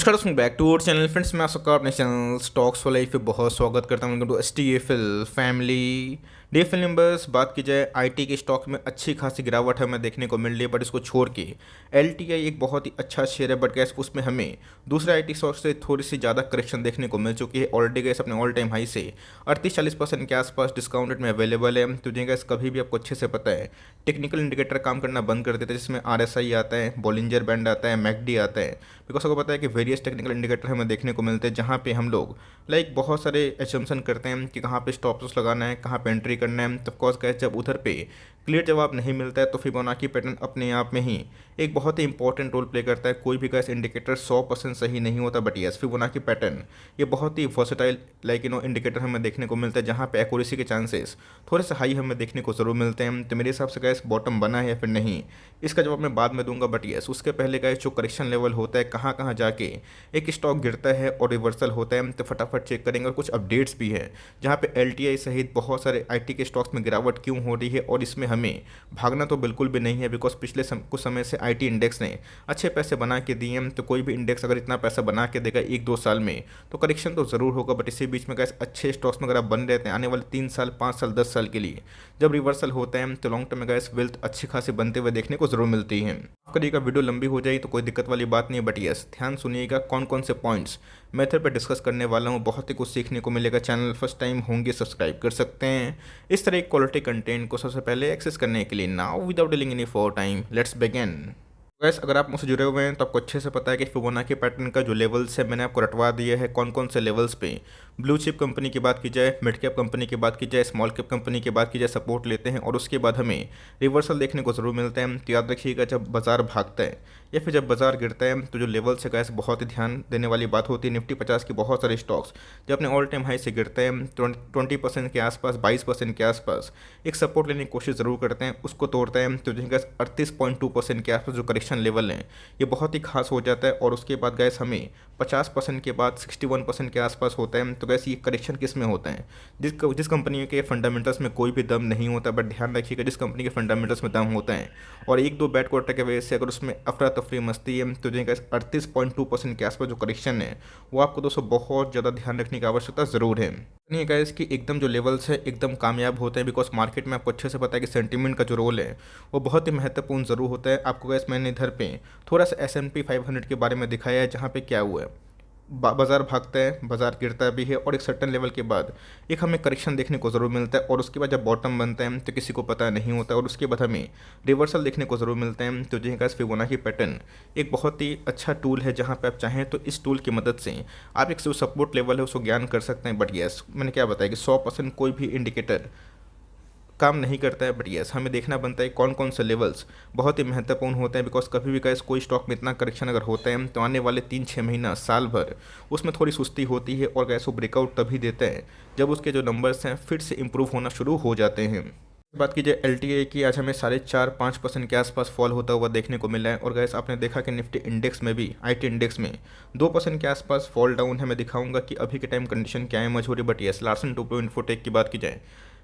नमस्कार दोस्तों, back to our channel friends. मैं आप सबका अपने चैनल स्टॉक्स फॉर लाइफ पे बहुत स्वागत करता हूँ। Welcome to STFL family. DFL numbers बात की जाए, आईटी के स्टॉक में अच्छी खासी गिरावट हमें देखने को मिल रही है, बट इसको छोड़ के LTI एक बहुत ही अच्छा शेयर है, बट गैस उसमें हमें दूसरे आईटी स्टॉक से थोड़ी सी ज़्यादा करेक्शन देखने को मिल चुकी है। ऑलरेडी गैस अपने ऑल टाइम हाई से 38-40% के आसपास डिस्काउंटेड में अवेलेबल है। तो गैस कभी भी आपको अच्छे से पता है टेक्निकल इंडिकेटर काम करना बंद कर देता है, जिसमें RSI आता है, बॉलिंजर बैंड आता है, MACD आता है। बिकॉज आपको पता है कि वेरियस टेक्निकल इंडिकेटर हमें देखने को मिलते हैं, जहाँ पे हम लोग बहुत सारे एजम्पशन करते हैं कि कहाँ पे स्टॉप लॉस लगाना है, कहाँ पे एंट्री करना है। तो ऑफकोर्स गैस जब उधर पे क्लियर जवाब नहीं मिलता है, तो फिबोनाची पैटर्न अपने आप में ही एक बहुत ही इंपॉर्टेंट रोल प्ले करता है। कोई भी गैस इंडिकेटर 100% सही नहीं होता, बट यस फिबोनाची पैटर्न ये बहुत ही वर्सेटाइल इंडिकेटर हमें देखने को मिलता है, जहाँ पे एक्यूरेसी के चांसेस थोड़े से हाई हमें देखने को जरूर मिलते हैं। तो मेरे हिसाब से गैस बॉटम बना है या फिर नहीं, इसका जवाब मैं बाद में दूंगा। बट यस उसके पहले गैस जो करेक्शन लेवल होता है, कहाँ कहाँ जाके एक स्टॉक गिरता है और रिवर्सल होता है, तो फटाफट चेक करेंगे। और कुछ अपडेट्स भी है जहाँ पे LTI सहित बहुत सारे आईटी के स्टॉक्स में गिरावट क्यों हो रही है, और इसमें हमें भागना तो बिल्कुल भी नहीं है। बिकॉज पिछले कुछ समय से आईटी इंडेक्स ने अच्छे पैसे बना के दिए हैं। तो कोई भी इंडेक्स अगर इतना पैसा बना के देगा 1-2 साल में, तो करेक्शन तो ज़रूर होगा। बट इसी बीच में गैस अच्छे स्टॉक्स में अगर आप बन रहते हैं आने वाले 3 साल, 5 साल, 10 साल के लिए, जब रिवर्सल होता है तो लॉन्ग टर्म में गैस वेल्थ अच्छी खासी बनते हुए देखने को जरूर मिलती है। करिएगा वीडियो लंबी हो जाए तो कोई दिक्कत वाली बात नहीं है, बट यस ध्यान सुनिएगा कौन कौन से पॉइंट्स मेथड पर डिस्कस करने वाला हूँ। बहुत ही कुछ सीखने को मिलेगा। चैनल फर्स्ट टाइम होंगे सब्सक्राइब कर सकते हैं इस तरह क्वालिटी कंटेंट को सबसे पहले एक्सेस करने के लिए। Now without dealing any for time, let's begin. Gas अगर आप मुझसे जुड़े हुए हैं तो आपको अच्छे से पता है कि फिबोनाची पैटर्न का जो लेवल्स है मैंने आपको रटवा दिया है। कौन कौन से लेवल्स पे ब्लू चिप कंपनी की बात की जाए, मिड कैप कंपनी की बात की जाए, स्मॉल कैप कंपनी की बात की जाए, सपोर्ट लेते हैं और उसके बाद हमें रिवर्सल देखने को जरूर मिलता है। तो याद रखिएगा, जब बाजार भागता है या फिर जब बाजार गिरता है, तो जो लेवल से गैस बहुत ही ध्यान देने वाली बात होती है। निफ्टी 50 की बहुत सारे स्टॉक्स जब अपने ऑल टाइम हाई से गिरते हैं 20% के आसपास, 22% के आसपास एक सपोर्ट लेने की कोशिश ज़रूर करते हैं, उसको तोड़ता है तो जो गैस 38.2% के आसपास जो करेक्शन लेवल है ये बहुत ही खास हो जाता है। और उसके बाद गैस हमें 50% के बाद 61% के आसपास होता है। तो गैस ये करेक्शन किस में होता है, जिस कंपनी के फंडामेंटल्स में कोई भी दम नहीं होता। बट ध्यान रखिएगा, जिस कंपनी के फंडामेंटल्स में दम होता है और 1-2 बैड क्वार्टर की वजह से अगर उसमें अफरा तफरी मस्ती है, तो जो 38.2% के आसपास जो करेक्शन है वो आपको दोस्तों बहुत ज़्यादा ध्यान रखने की आवश्यकता ज़रूर है। नहीं है गाइस कि एकदम जो लेवल्स है एकदम कामयाब होते हैं, बिकॉज मार्केट में आपको अच्छे से पता है कि सेंटीमेंट का जो रोल है वो बहुत ही महत्वपूर्ण ज़रूर होता है। आपको गाइस मैंने इधर पे थोड़ा सा S&P 500 के बारे में दिखाया है, जहाँ पे क्या हुआ है, बाजार भागता है, बाजार गिरता भी है और एक सर्टन लेवल के बाद एक हमें करेक्शन देखने को ज़रूर मिलता है। और उसके बाद जब बॉटम बनता है तो किसी को पता नहीं होता, और उसके बाद हमें रिवर्सल देखने को ज़रूर मिलता है। तो जी गाइस फिबोनाची पैटर्न एक बहुत ही अच्छा टूल है, जहाँ पे आप चाहें तो इस टूल की मदद से आप एक जो सपोर्ट लेवल है उसको ज्ञान कर सकते हैं। बट यस मैंने क्या बताया कि 100% कोई भी इंडिकेटर काम नहीं करता है। बट यस हमें देखना बनता है कौन कौन से लेवल्स बहुत ही महत्वपूर्ण होते हैं। बिकॉज कभी भी गैस कोई स्टॉक में इतना करेक्शन अगर होता है तो आने वाले 3-6 महीना, साल भर उसमें थोड़ी सुस्ती होती है, और गैस वो ब्रेकआउट तभी देता है जब उसके जो नंबर्स हैं फिर से इंप्रूव होना शुरू हो जाते हैं। बात कीजिए LTI की, आज हमें 4.5-5% के आसपास फॉल होता हुआ देखने को मिला है। और गैस आपने देखा कि निफ्टी इंडेक्स में भी, IT इंडेक्स में 2% के आसपास फॉल डाउन है। मैं दिखाऊंगा कि अभी के टाइम कंडीशन क्या है मजबूरी। But yes Larsen Toubro infotech की बात की जाए,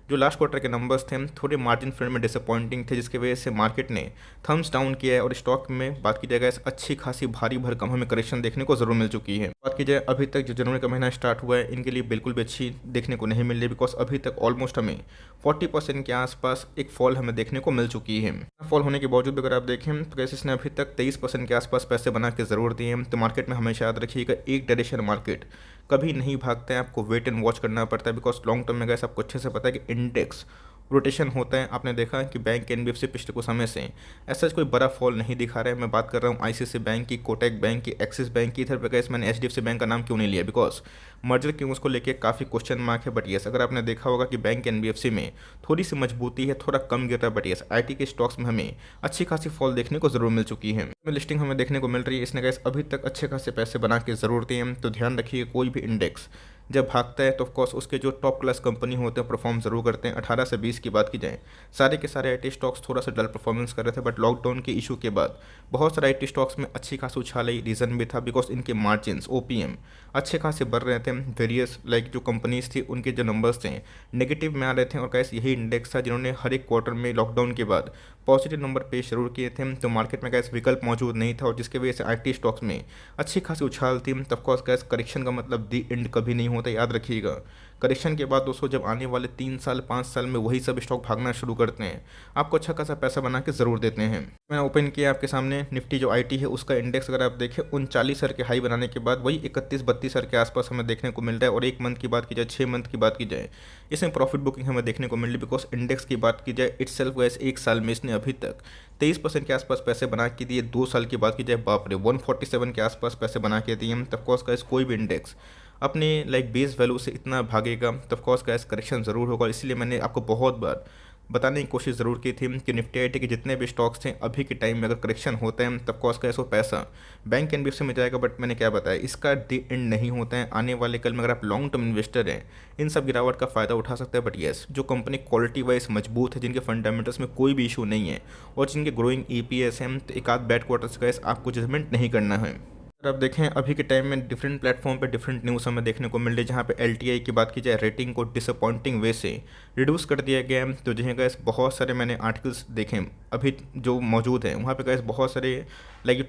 जो लास्ट क्वार्टर के नंबर्स थे थोड़े मार्जिन फ्रंट में डिसअपॉइंटिंग थे, जिसकी वजह से मार्केट ने थम्स डाउन किया है। और स्टॉक में बात की जाए गैस अच्छी खासी भारी भरकम हमें करेक्शन देखने को जरूर मिल चुकी है। बात की जाए अभी तक जो जनवरी का महीना स्टार्ट हुआ है, इनके लिए बिल्कुल भी अच्छी देखने को नहीं मिल रही, बिकॉज अभी तक ऑलमोस्ट हमें 40% के आसपास एक फॉल हमें देखने को मिल चुकी है। फॉल होने के बावजूद अगर आप देखें तो गैस इसने अभी तक 23% के आसपास पैसे बना के ज़रूर दिए हैं। तो मार्केट में हमेशा याद रखिएगा, एक डायरेक्शन मार्केट कभी नहीं भागता है, आपको वेट एंड वॉच करना पड़ता है। बिकॉज लॉन्ग टर्म में गैस आपको अच्छे से पता है कि इंडेक्स रोटेशन होता है। आपने देखा कि बैंक NBFC पिछले कुछ समय से ऐसा कोई बड़ा फॉल नहीं दिखा रहा है। मैं बात कर रहा हूँ ICICI बैंक की, कोटक बैंक की, एक्सिस बैंक की। इधर पे गैस मैंने HDFC बैंक का नाम क्यों नहीं लिया, बिकॉज मर्जर क्यों उसको लेके काफ़ी क्वेश्चन मार्क है। बट यस अगर आपने देखा होगा कि बैंक NBFC में थोड़ी सी मजबूती है, थोड़ा कम गिर रहा है। बट यस IT के स्टॉक्स में हमें अच्छी खासी फॉल देखने को जरूर मिल चुकी है। लिस्टिंग हमें देखने को मिल रही है, इसने गैस अभी तक अच्छे खासे पैसे बना के ज़रूर दिए हैं। तो ध्यान रखिए कोई भी इंडेक्स जब भागता है तो ऑफकोर्स उसके जो टॉप क्लास कंपनी होते हैं परफॉर्म ज़रूर करते हैं। 18 से 20 की बात की जाए, सारे के सारे आईटी स्टॉक्स थोड़ा सा डल परफॉर्मेंस कर रहे थे, बट लॉकडाउन के इशू के बाद बहुत सारे आईटी स्टॉक्स में अच्छी खासी उछाल आई। रीज़न भी था बिकॉज इनके मार्जिन ओपीएम अच्छे खासे बढ़ रहे थे। वेरियस जो कंपनीज थी उनके जो नंबर्स थे नेगेटिव में आ रहे थे, और कैसे यही इंडेक्स था जिन्होंने हर एक क्वार्टर में लॉकडाउन के बाद पॉजिटिव नंबर पेश जरूर किए थे। तो मार्केट में कैसे विकल्प मौजूद नहीं था, और जिसकी वजह से आईटी स्टॉक्स में अच्छी खासी उछाल थी। तब कोर्स कैसे करेक्शन का मतलब दी एंड कभी नहीं होता, याद रखिएगा। करेक्शन के बाद दोस्तों जब आने वाले 3 साल 5 साल में वही सब स्टॉक भागना शुरू करते हैं, आपको अच्छा खासा पैसा बना के ज़रूर देते हैं। मैंने ओपन किया आपके सामने निफ्टी जो आईटी है उसका इंडेक्स, अगर आप देखें 39 सर के हाई बनाने के बाद वही 31-32 सर के आसपास हमें देखने को मिल रहा है। और एक मंथ की बात की जाए, 6 मंथ की बात की जाए, इसमें प्रॉफिट बुकिंग हमें देखने को मिल रही है। बिकॉज इंडेक्स की बात की जाए इट्सेल्फ वैसे एक साल में इसने अभी तक 23% के आसपास पैसे बना के दिए। 2 साल की बात की जाए, बाप रे, 147 के आसपास पैसे बना के दिए। तब कोर्स का कोई भी इंडेक्स अपने बेस वैल्यू से इतना भागेगा, तब कोर्स का करेक्शन ज़रूर होगा। इसलिए मैंने आपको बहुत बार बताने की कोशिश ज़रूर की थी कि निफ्टी आईटी के जितने भी स्टॉक्स थे अभी के टाइम में अगर करेक्शन होते हैं तब कॉस्ट का ऐसा पैसा बैंक एनबीएफसी में जाएगा। बट मैंने क्या बताया, इसका दी एंड नहीं होता है। आने वाले कल में अगर आप लॉन्ग टर्म इन्वेस्टर हैं इन सब गिरावट का फ़ायदा उठा सकते हैं। बट येस, जो कंपनी क्वालिटी वाइज मजबूत है, जिनके फंडामेंटल्स में कोई भी इशू नहीं है और जिनके ग्रोइंग ईपीएस हैं, तो एक आध बैड क्वार्टर्स का आपको जजमेंट नहीं करना है। अगर आप देखें अभी के टाइम में डिफरेंट प्लेटफॉर्म पे डिफरेंट न्यूज़ हमें देखने को मिल रही है, जहाँ पे एलटीआई की बात की जाए, रेटिंग को डिसअपॉइंटिंग वे से रिड्यूस कर दिया गया है। तो जहाँ गैस बहुत सारे मैंने आर्टिकल्स देखे अभी जो मौजूद हैं, वहाँ पे गैस बहुत सारे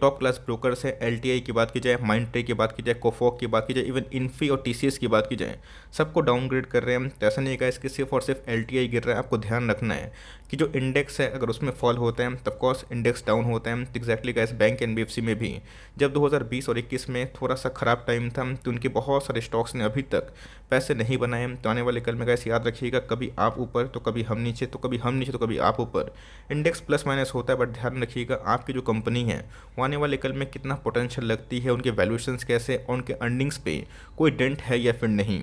टॉप क्लास ब्रोकर्स है। एलटीआई की बात की जाए, माइंडट्री की बात की जाए, कोफॉक की बात की जाए, इवन इन्फी और टीसीएस की बात की जाए, सबको डाउनग्रेड कर रहे हैं। तो ऐसा नहीं है कि सिर्फ और सिर्फ एलटीआई गिर रहा है। आपको ध्यान रखना है कि जो इंडेक्स है अगर उसमें फॉल होता है तब कॉस्ट इंडेक्स डाउन होता है। तो एग्जैक्टली गैस बैंक एनबीएफसी में भी जब 2020 और 21 में थोड़ा सा ख़राब टाइम था, तो उनके बहुत सारे स्टॉक्स ने अभी तक पैसे नहीं बनाए। तो आने वाले कल में गैस याद रखिएगा, कभी आप ऊपर तो कभी हम नीचे, तो कभी हम नीचे तो कभी आप ऊपर। इंडेक्स प्लस माइनस होता है, बट ध्यान रखिएगा आपकी जो कंपनी है वो आने वाले कल में कितना पोटेंशियल लगती है, उनके वैल्यूएशंस कैसे और उनके अर्निंग्स पे कोई डेंट है या फिर नहीं।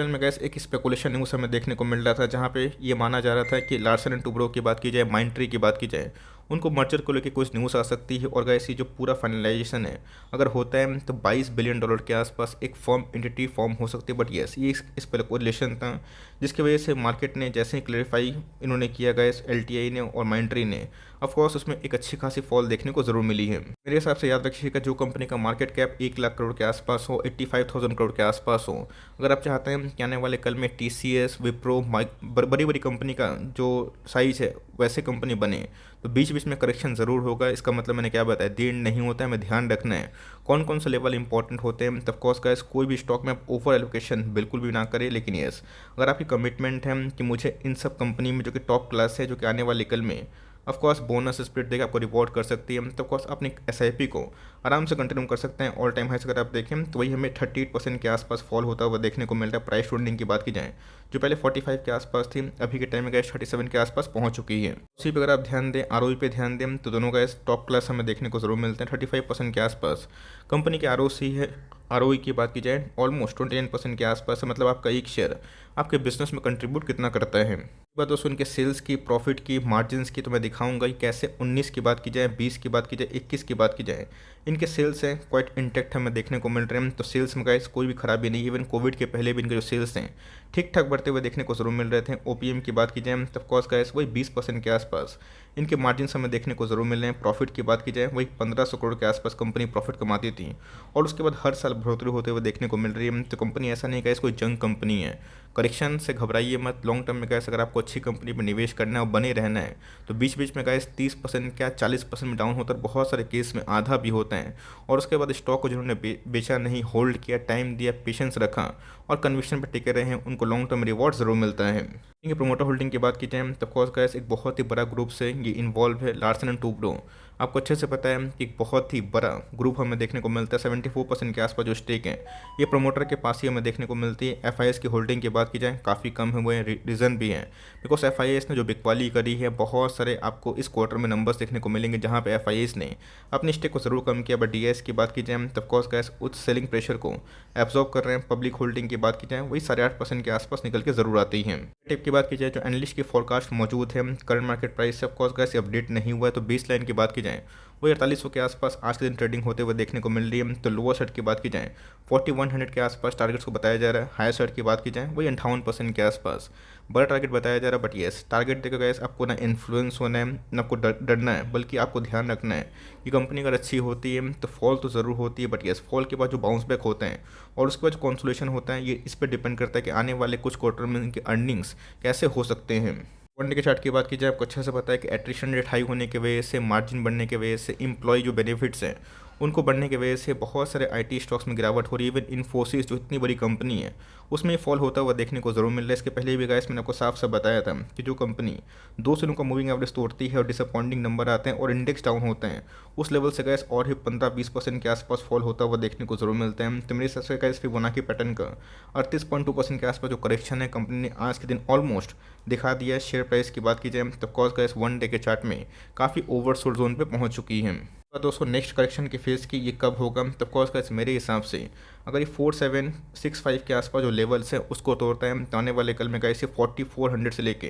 में गैस एक स्पेकुलेशन न्यूज़ हमें देखने को मिल रहा था, जहाँ पे ये माना जा रहा था कि लार्सन एंड टुब्रो की बात की जाए, माइंडट्री की बात की जाए, उनको मर्जर को लेकर कुछ न्यूज़ आ सकती है। और गैस ये जो पूरा फाइनलाइजेशन है अगर होता है तो $22 बिलियन के आसपास एक फॉर्म एंटिटी फॉर्म हो सकती है। बट येस, ये स्पेकुलेशन था, जिसकी वजह से मार्केट ने जैसे ही क्लेरिफाई इन्होंने किया गैस एलटीआई ने और माइंडट्री ने, ऑफकोर्स उसमें एक अच्छी खासी फॉल देखने को ज़रूर मिली है। मेरे हिसाब से याद रखिएगा, जो कंपनी का मार्केट कैप 1 लाख करोड़ के आसपास हो, 85,000 करोड़ के आसपास हो, अगर आप चाहते हैं कि आने वाले कल में टीसीएस, विप्रो, बड़ी बड़ी कंपनी का जो साइज है वैसे कंपनी बने, तो बीच बीच में करेक्शन ज़रूर होगा। इसका मतलब मैंने क्या बताया, देर नहीं होता है, हमें ध्यान रखना है कौन कौन से लेवल इंपॉर्टेंट होते हैं। तब कॉस्ट का कोई भी स्टॉक में ओवर एलोकेशन बिल्कुल भी ना करें। लेकिन यस, अगर आपकी कमिटमेंट है कि मुझे इन सब कंपनी में जो कि टॉप क्लास है, जो कि आने वाले कल में ऑफकोर्स बोनस स्प्लिट देकर आपको रिवॉर्ड कर सकती है, तो ऑफकोर्स अपनी एसआईपी को आराम से कंटिन्यू कर सकते हैं। ऑल टाइम हाइस अगर आप देखें तो वही हमें 38% के आसपास फॉल होता हुआ देखने को मिल रहा है। प्राइस ट्रेंडिंग की बात की जाए, जो पहले 45 के आसपास थी, अभी के टाइम में गैस 37 के आसपास पहुंच चुकी है। उसी पर अगर आप ध्यान दें, आरओई पे ध्यान दें, तो दोनों गैस टॉप क्लास हमें देखने को जरूर मिलते हैं। 35% के आसपास कंपनी के आरओसी है। आरओई की बात की जाए ऑलमोस्ट 29% के आसपास है। मतलब आपका एक शेयर आपके बिजनेस में कंट्रीब्यूट कितना करता है। बात दोस्तों उनके सेल्स की, प्रॉफिट की, मार्जिन्स की तो मैं दिखाऊंगा ही कैसे। 19 की बात की जाए, 20 की बात की जाए, 21 की बात की जाए, इनके सेल्स हैं क्वाइट इंटैक्ट हमें देखने को मिल रहे हैं। तो सेल्स में गाइस कोई भी खराबी नहीं। इवन कोविड के पहले भी इनके जो सेल्स हैं ठीक ठाक बढ़ते हुए देखने को जरूर मिल रहे थे। ओपीएम की बात की जाए तब कॉस्ट गाइस वही 20% के आसपास इनके मार्जिन हमें देखने को जरूर मिल रहे हैं। प्रॉफिट की बात की जाए वही 1500 करोड़ के आसपास कंपनी प्रॉफिट कमाती थी, और उसके बाद हर साल बढ़ोतरी होते हुए देखने को मिल रही है। तो कंपनी ऐसा नहीं गाइस कोई जंग कंपनी है। करेक्शन से घबराइए मत। लॉन्ग टर्म में गाइस अगर आपको अच्छी कंपनी में निवेश करना है और बने रहना है, तो बीच बीच में गाइस 30% क्या 40% में डाउन होता है, बहुत सारे केस में आधा भी होता है। और उसके बाद स्टॉक को जिन्होंने बेचा नहीं, होल्ड किया, टाइम दिया, पेशेंस रखा और कन्विक्शन पर टिके रहे हैं, उनको लॉन्ग टर्म रिवॉर्ड जरूर मिलता है। इनके प्रोमोटर होल्डिंग की बात की जाए तो ऑफकोर्स गाइस एक बहुत ही बड़ा ग्रुप से ये इन्वॉल्व है, लार्सन एंड टुब्रो। आपको अच्छे से पता है कि एक बहुत ही बड़ा ग्रुप हमें देखने को मिलता है। 74% के आसपास जो स्टेक है ये प्रोमोटर के पास ही हमें देखने को मिलती है। एफआईएस की होल्डिंग की बात की जाए काफ़ी कम हुए हैं। रीज़न भी है बिकॉज एफआईएस ने जो बिकवाली करी है, बहुत सारे आपको इस क्वार्टर में नंबर्स देखने को मिलेंगे जहाँ पे एफआईएस ने अपनी स्टेक को ज़रूर कम किया। बट डीएस की बात की जाए तो ऑफकोर्स गाइस उस सेलिंग प्रेशर को एब्जॉर्ब कर रहे हैं। पब्लिक होल्डिंग की बात की जाए वही 8.5% के आसपास निकल के ज़रूर आती है। टिप की बात की जाए जो एनालिस्ट की फोरकास्ट मौजूद है, करंट मार्केट प्राइस से ऑफकोर्स गाइस अपडेट नहीं हुआ है। तो बेस लाइन की बात की जाए वही 4800 के आसपास आज के दिन ट्रेडिंग होते हुए देखने को मिल रही है। तो लोअर साइड की बात की जाए 4100 के आसपास टारगेट्स को बताया जा रहा है। हायर साइड की बात की जाए वही 58% के आसपास बड़ा टारगेट बताया जा रहा है। बट येस, टारगेट देखो गाइस, आपको ना इन्फ्लुएंस होना है, ना आपको डरना है, बल्कि आपको ध्यान रखना है कि कंपनी अगर अच्छी होती है तो फॉल तो ज़रूर होती है, बट येस फॉल के बाद जो बाउंस बैक होते हैं और उसके बाद जो कॉन्सोलेशन होता है, ये इस पर डिपेंड करता है कि आने वाले कुछ क्वार्टर में इनके अर्निंग्स कैसे हो सकते हैं। वन डे के चार्ट की बात की जाए, आपको अच्छा से पता है कि एट्रिशन रेट हाई होने की वजह से, मार्जिन बढ़ने की वजह से, एम्प्लॉय जो बेनिफिट्स हैं उनको बढ़ने की वजह से बहुत सारे आईटी स्टॉक्स में गिरावट हो रही है। इवन इन्फोसिस जो इतनी बड़ी कंपनी है उसमें फॉल होता हुआ देखने को ज़रूर मिल रहा है। इसके पहले भी गाइस मैंने आपको साफ साफ बताया था कि जो कंपनी 2 दिनों का मूविंग एवरेज तोड़ती है और डिसअपॉइंटिंग नंबर आते हैं और इंडेक्स डाउन होते हैं, उस लेवल से गैस और ही 15-20% के आसपास फॉल होता हुआ देखने को जरूर मिलता है। तो मेरे हिसाब से गैस फिबोनाची पैटर्न का 38.2% के आसपास जो करेक्शन है कंपनी ने आज के दिन ऑलमोस्ट दिखा दिया है। शेयर प्राइस की बात की जाए तो कॉस्ट गैस वन डे के चार्ट में काफ़ी ओवरसोल्ड जोन पे पहुंच चुकी है। तो दोस्तों नेक्स्ट करेक्शन की फेज़ की ये कब होगा, तो कॉस्ट गैस मेरे हिसाब से अगर ये 4765 के आसपास जो लेवल्स है उसको तोड़ता है तो आने वाले कल में गैस 4400 से लेके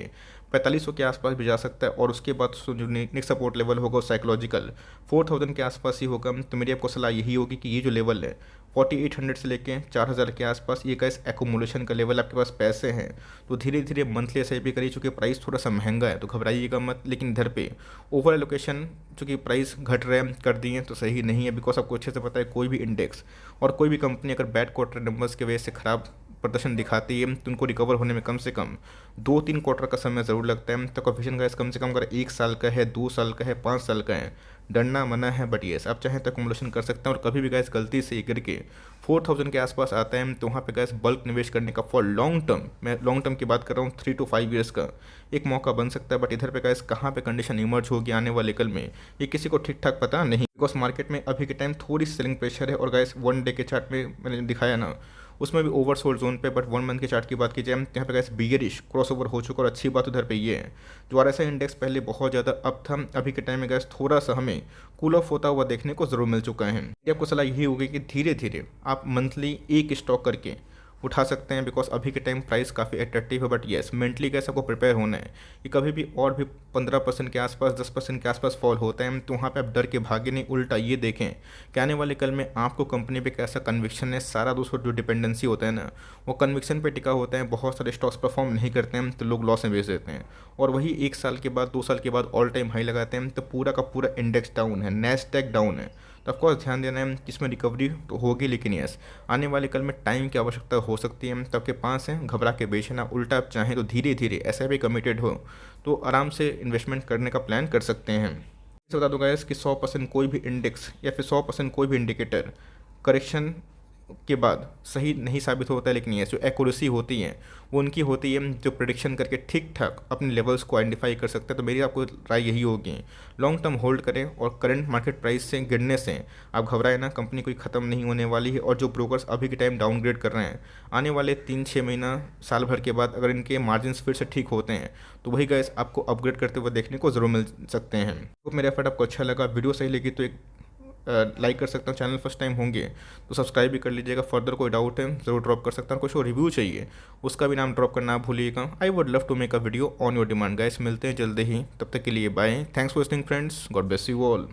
4500 के आसपास भी जा सकता है। और उसके बाद जो नेक्स्ट सपोर्ट लेवल होगा साइकोलॉजिकल 4000 के आसपास ही होगा। तो मेरी आपको सलाह यही होगी कि ये जो लेवल है 4800 से लेके 4000 के आसपास, ये गैस एक्यूमुलेशन का लेवल, आपके पास पैसे हैं तो धीरे धीरे मंथली एस आई पी करिए। चूँकि प्राइस थोड़ा सा महंगा है तो घबराइएगा मत, लेकिन इधर पे ओवर एलोकेशन चूँकि प्राइस घट रहे हैं कर दिए तो सही नहीं है। बिकॉज आपको अच्छे से पता है कोई भी इंडेक्स और कोई भी कंपनी अगर बैड क्वार्टर नंबर्स की वजह से ख़राब प्रदर्शन दिखाती है तो उनको रिकवर होने में कम से कम 2-3 क्वार्टर का समय ज़रूर लगता है। तो कॉफिशन गैस कम से कम अगर 1 साल का है, 2 साल का है, 5 साल का है, डरना मना है। बट येस आप चाहें तो अकोमोडेशन कर सकते हैं। और कभी भी गैस गलती से गिर के 4000 के आसपास आता है तो वहाँ पे गैस बल्क निवेश करने का फॉर लॉन्ग टर्म, मैं लॉन्ग टर्म की बात कर रहा हूँ 3 to 5 ईयर्स का एक मौका बन सकता है। बट इधर पे गैस कहाँ पे कंडीशन इमर्ज होगी आने वाले कल में ये किसी को ठीक ठाक पता नहीं। बिकॉज मार्केट में अभी के टाइम थोड़ी सेलिंग प्रेशर है। और गैस वन डे के चार्ट में मैंने दिखाया ना उसमें भी ओवरसोल्ड जोन पे। बट 1 मंथ के चार्ट की बात की जाए तो यहाँ पे गैस बियरिश क्रॉसओवर हो चुका। और अच्छी बात उधर पे ये है जो आरएसआई इंडेक्स पहले बहुत ज़्यादा अप था, अभी के टाइम में गैस थोड़ा सा हमें कूल ऑफ होता हुआ देखने को ज़रूर मिल चुका है। ये आपको सलाह यही होगी कि धीरे धीरे आप मंथली एक स्टॉक करके उठा सकते हैं। बिकॉज अभी के टाइम प्राइस काफ़ी अट्रैक्टिव है। बट येस मेंटली कैसे आपको प्रिपेयर होना है कि कभी भी और भी 15% के आसपास 10% के आसपास फॉल होता है तो वहाँ पे आप डर के भागे नहीं, उल्टा ये देखें कि आने वाले कल में आपको कंपनी पे कैसा कन्विक्शन है। सारा दोस्तों जो डिपेंडेंसी होता है ना वो कन्विक्शन पे टिका होता है। बहुत सारे स्टॉक्स परफॉर्म नहीं करते हैं तो लोग लॉस में बेच देते हैं और वही 1 साल के बाद 2 साल के बाद ऑल टाइम हाई लगाते हैं तो पूरा का पूरा इंडेक्स डाउन है, नैस्डैक डाउन है। तो ऑफकोर्स ध्यान देना है कि इसमें रिकवरी तो होगी, लेकिन यस आने वाले कल में टाइम की आवश्यकता हो सकती है। तो आपके पास है, घबरा के बेचना, उल्टा आप चाहें तो धीरे धीरे ऐसा भी कमिटेड हो तो आराम से इन्वेस्टमेंट करने का प्लान कर सकते हैं। इसे बता दूंगा कि 100% कोई भी इंडेक्स या फिर 100% कोई भी इंडिकेटर करेक्शन के बाद सही नहीं साबित होता है। लेकिन ये जो एक्यूरेसी होती है वो उनकी होती है जो प्रिडिक्शन करके ठीक ठाक अपने लेवल्स को आइडेंटिफाई कर सकते हैं। तो मेरी आपको राय यही होगी लॉन्ग टर्म होल्ड करें और करंट मार्केट प्राइस से गिरने से आप घबराए ना, कंपनी कोई ख़त्म नहीं होने वाली है। और जो ब्रोकर्स अभी के टाइम डाउनग्रेड कर रहे हैं आने वाले 3-6 महीना साल भर के बाद अगर इनके मार्जिन फिर से ठीक होते हैं तो वही गैस आपको अपग्रेड करते हुए देखने को ज़रूर मिल सकते हैं। तो मेरा एफर्ट आपको अच्छा लगा, वीडियो सही लगी तो एक लाइक कर सकता हूँ। चैनल फर्स्ट टाइम होंगे तो सब्सक्राइब भी कर लीजिएगा। फर्दर कोई डाउट है ज़रूर ड्रॉप कर सकता हूँ। कुछ और रिव्यू चाहिए उसका भी नाम ड्रॉप करना आप भूलिएगा। I would love to make a video on your demand. Guys मिलते हैं जल्दी ही, तब तक के लिए bye. Thanks for listening friends, God bless you all.